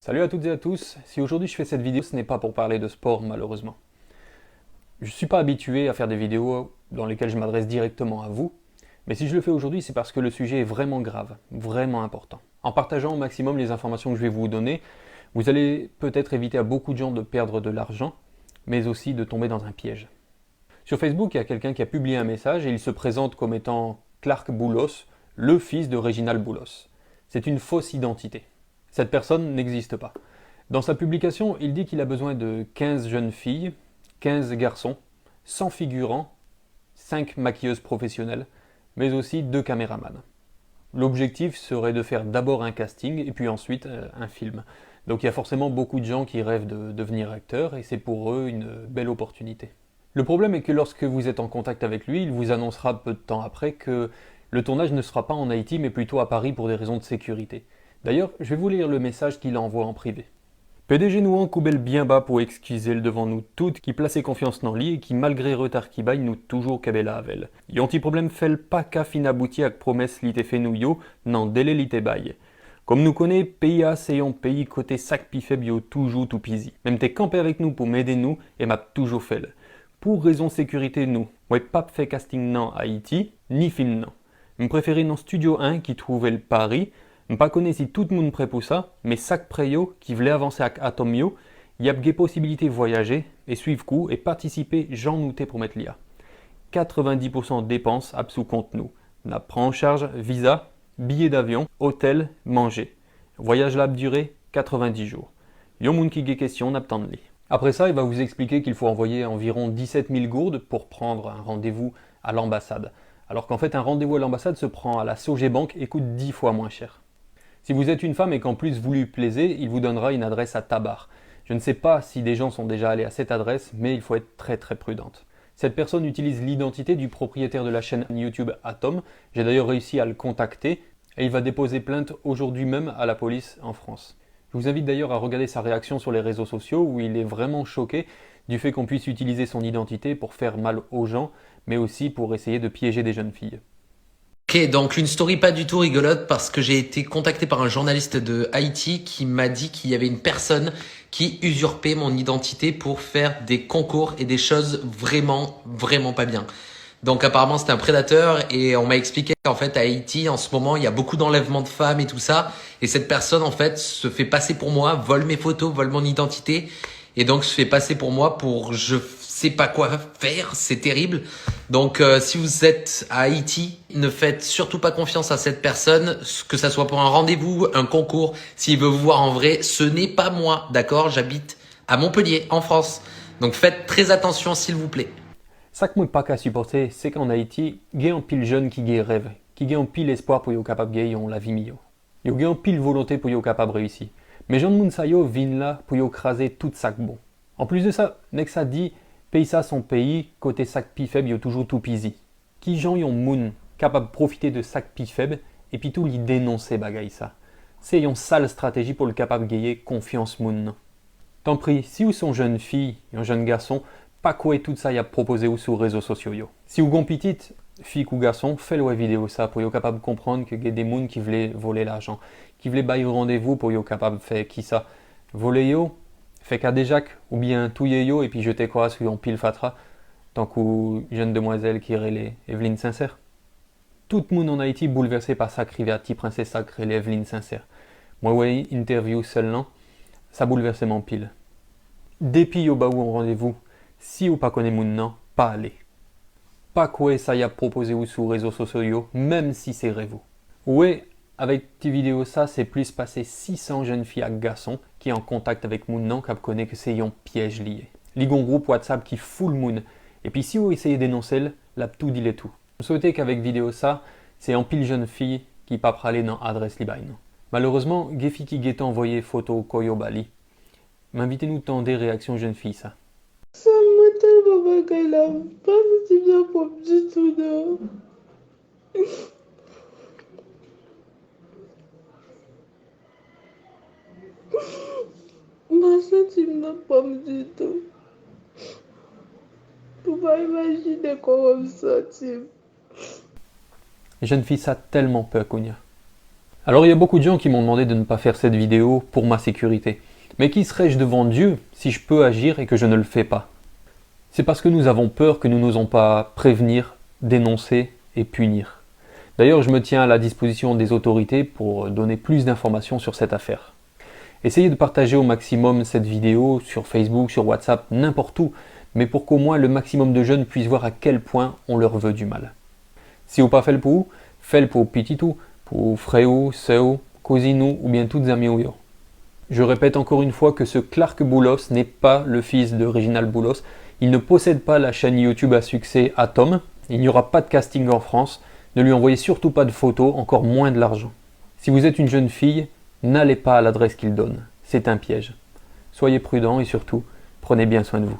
Salut à toutes et à tous, si aujourd'hui je fais cette vidéo, ce n'est pas pour parler de sport malheureusement. Je ne suis pas habitué à faire des vidéos dans lesquelles je m'adresse directement à vous, mais si je le fais aujourd'hui, c'est parce que le sujet est vraiment grave, vraiment important. En partageant au maximum les informations que je vais vous donner, vous allez peut-être éviter à beaucoup de gens de perdre de l'argent, mais aussi de tomber dans un piège. Sur Facebook, il y a quelqu'un qui a publié un message et il se présente comme étant Clark Boulos, le fils de Réginald Boulos. C'est une fausse identité. Cette personne n'existe pas. Dans sa publication, il dit qu'il a besoin de 15 jeunes filles, 15 garçons, 100 figurants, 5 maquilleuses professionnelles, mais aussi 2 caméramans. L'objectif serait de faire d'abord un casting et puis ensuite un film. Donc il y a forcément beaucoup de gens qui rêvent de devenir acteurs et c'est pour eux une belle opportunité. Le problème est que lorsque vous êtes en contact avec lui, il vous annoncera peu de temps après que le tournage ne sera pas en Haïti mais plutôt à Paris pour des raisons de sécurité. D'ailleurs, je vais vous lire le message qu'il envoie en privé. PDG nous coubelle bien bas pour excuser le devant nous toutes qui plaçait confiance dans lui et qui malgré retard qui baille nous toujours kabela avel. Yon ti problème fait pas qu'à fin abouti avec promesse li te fait nous yo, nan délai li te baille. Comme nous connaît, pays A c'est un pays côté sac pi faible yo toujours tout pisi. Même t'es campé avec nous pour m'aider nous et m'a toujours fait. Pour raison sécurité nous, ouais pas fait casting nan Haïti, ni film nan. M'préférer dans Studio 1 qui trouvait le Paris. Je ne connais pas si tout le monde prêt pour ça, mais chaque préyo qui voulait avancer avec Atomio, il y a des possibilités de voyager et suivre coup et participer j'en nouté pour mettre l'IA. 90% de dépenses à sous compte nous. On prend en charge visa, billets d'avion, hôtel, manger. Voyage là durée 90 jours. Yon moun qui ait question n'attend li. Après ça, il va vous expliquer qu'il faut envoyer environ 17 000 gourdes pour prendre un rendez-vous à l'ambassade. Alors qu'en fait, un rendez-vous à l'ambassade se prend à la Sogebank et coûte 10 fois moins cher. Si vous êtes une femme et qu'en plus vous lui plaisez, il vous donnera une adresse à Tabar. Je ne sais pas si des gens sont déjà allés à cette adresse, mais il faut être très prudente. Cette personne utilise l'identité du propriétaire de la chaîne YouTube Atom. J'ai d'ailleurs réussi à le contacter et il va déposer plainte aujourd'hui même à la police en France. Je vous invite d'ailleurs à regarder sa réaction sur les réseaux sociaux où il est vraiment choqué du fait qu'on puisse utiliser son identité pour faire mal aux gens, mais aussi pour essayer de piéger des jeunes filles. Ok, donc une story pas du tout rigolote parce que j'ai été contacté par un journaliste de Haïti qui m'a dit qu'il y avait une personne qui usurpait mon identité pour faire des concours et des choses vraiment pas bien. Donc apparemment c'était un prédateur et on m'a expliqué qu'en fait à Haïti en ce moment il y a beaucoup d'enlèvements de femmes et tout ça et cette personne en fait se fait passer pour moi, vole mes photos, vole mon identité et donc se fait passer pour moi pour je sais pas quoi faire, c'est terrible. Donc si vous êtes à Haïti, ne faites surtout pas confiance à cette personne, que ça soit pour un rendez-vous, un concours, s'il veut vous voir en vrai, ce n'est pas moi, d'accord? J'habite à Montpellier, en France. Donc faites très attention s'il vous plaît. Ça que moi pas qu'à supporter, c'est qu'en Haïti, il y a un pile jeune qui a rêve, qui a un pile espoir pour être capable de gagner la vie mieux. Il y a un pile volonté pour être capable de réussir. Mais Jean Moun Sayo vient là pour écraser tout sac bon. En plus de ça, Nexa dit, pays ça son pays, côté sac pi faible, il y a toujours tout pisi. Qui Jean yon moun capable de profiter de sac pi faible et puis tout lui dénoncer bagay ça. C'est une sale stratégie pour le capable de gagner confiance moun. Tant pis, si vous sont jeune fille, un jeune garçon, pas quoi tout ça y a proposé ou sur les réseaux sociaux yo. Si vous gon petite, fille ou garçon, faites-le vidéo ça pour être capable de comprendre que y a des moun qui voulaient voler l'argent, qui voulaient bailler rendez-vous pour être capable de faire qui ça. Voler yo, fait qu'à des jacques ou bien touiller yo et puis jeter quoi sur un pile fatra, tant qu'une jeune demoiselle qui relait Evelyne Sincère. Tout le monde en Haïti bouleversé par sa rivière petit princesse sacrée Evelyne Sincère. Moi ouais, interview seulement, ça bouleversait mon pile. Depuis yo ba ou en rendez-vous, si ou pas connaît moun nan, pas aller. Pas quoi ça y a proposé ou sur réseaux sociaux, même si c'est rêve. Ouais, avec tes vidéos ça, c'est plus passé 600 jeunes filles à garçons qui est en contact avec moun nan qui connaît que c'est un piège lié. Ligon groupe WhatsApp qui fout le moun. Et puis si vous essayez d'énoncer, la tout dit les tout. Je souhaitais qu'avec vidéo ça, c'est en pile jeune fille qui pas praler dans adresse libaï. Malheureusement, Gefi qui guette envoyé photo Koyo Bali. M'invitez-nous tant des réactions jeunes filles ça. Ça me tellement bagay là, pas si bien pour du tout non. Ma senti n'a pas du tout. Pour pas imaginer comment me sentir. Les jeunes filles ça tellement peur qu'on y a. Alors il y a beaucoup de gens qui m'ont demandé de ne pas faire cette vidéo pour ma sécurité. Mais qui serais-je devant Dieu si je peux agir et que je ne le fais pas? C'est parce que nous avons peur que nous n'osons pas prévenir, dénoncer et punir. D'ailleurs, je me tiens à la disposition des autorités pour donner plus d'informations sur cette affaire. Essayez de partager au maximum cette vidéo sur Facebook, sur WhatsApp, n'importe où, mais pour qu'au moins le maximum de jeunes puissent voir à quel point on leur veut du mal. Si vous pas fait le pour, faites le pour pititou, pour frère, sœur, cousine ou bien toutes amies ou yo. Je répète encore une fois que ce Clark Boulos n'est pas le fils de Reginald Boulos. Il ne possède pas la chaîne YouTube à succès Atom. Il n'y aura pas de casting en France. Ne lui envoyez surtout pas de photos, encore moins de l'argent. Si vous êtes une jeune fille, n'allez pas à l'adresse qu'il donne. C'est un piège. Soyez prudents et surtout, prenez bien soin de vous.